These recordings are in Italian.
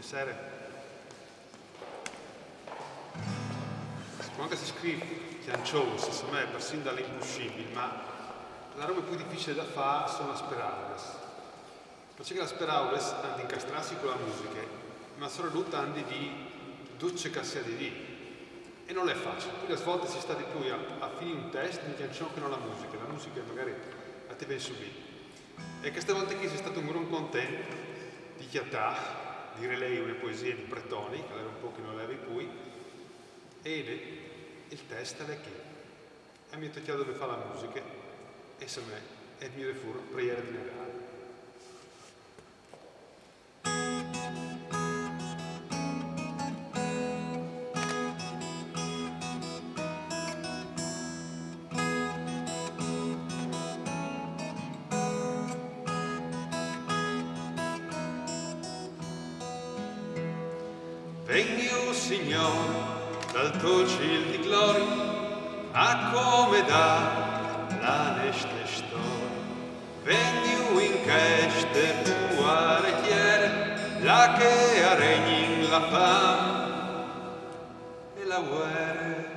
sera. Quando si scrive Chiancione, se me persino dall'impossibile, ma la roba più difficile da fare sono le parole. Perché le parole hanno di incastrarsi con la musica, ma sono tutte hanno di duce che sia di lì. E non è facile. Quindi a volte si sta di più a finire un testo di canzone che non la musica magari a te viene subito. E queste volte qui si è stato un gran contento di chiattare, di relay una poesia di Bretoni, che era un po' che non l'avevi poi, e il testo è qui. E mi ha toccato dove fa la musica, e se me è il mio refugio, preghiera di Natale. Vegni, o Signore, dal tuo ciel di gloria, a come dà la nostra storia. Vegni in queste tua rettiere, la che regni la fame e la guerra.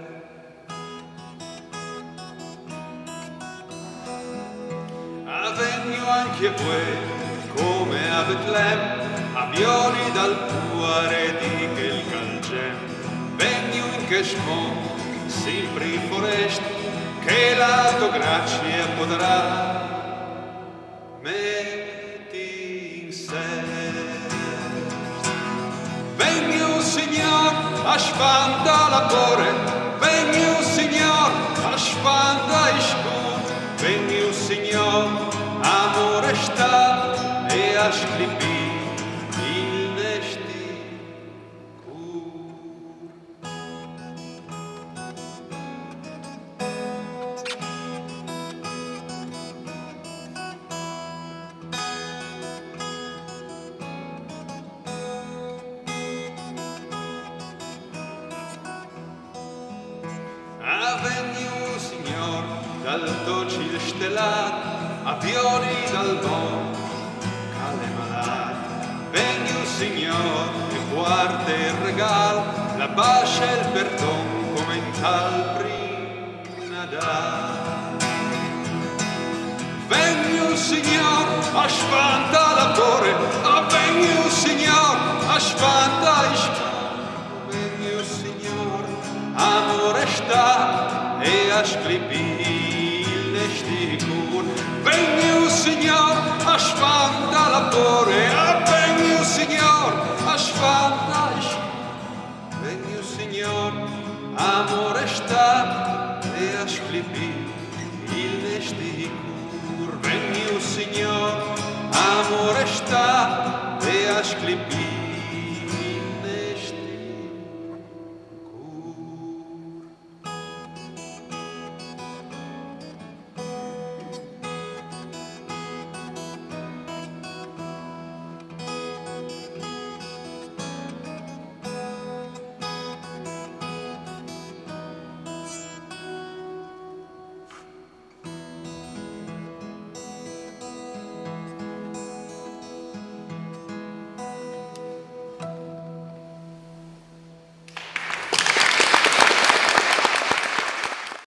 Vegni anche voi, come a Betlemme, a violi dal tuo redi che il calcem. Vegni in che spon, sempre in foresta, che la tua grazia potrà metti in sé. Vegni o Signor, a spanta la pore, vegni o Signor, a spanta i scur, vegni o Signor, amore sta e a sclipi. Vegni, o Signor, dal tuo ciel stellato, a violi dal mondo, calle malate. Vegni, o Signor, e guarda il regalo, la pace e il perdono, come in tal primo Nadal. Vegni, o Signor, a spanta la pore, vegni, o Signor, a spanta i scuri. Vegni, o Signor, amore sta e a sclipire il nesti cur. Vegni, o Signor,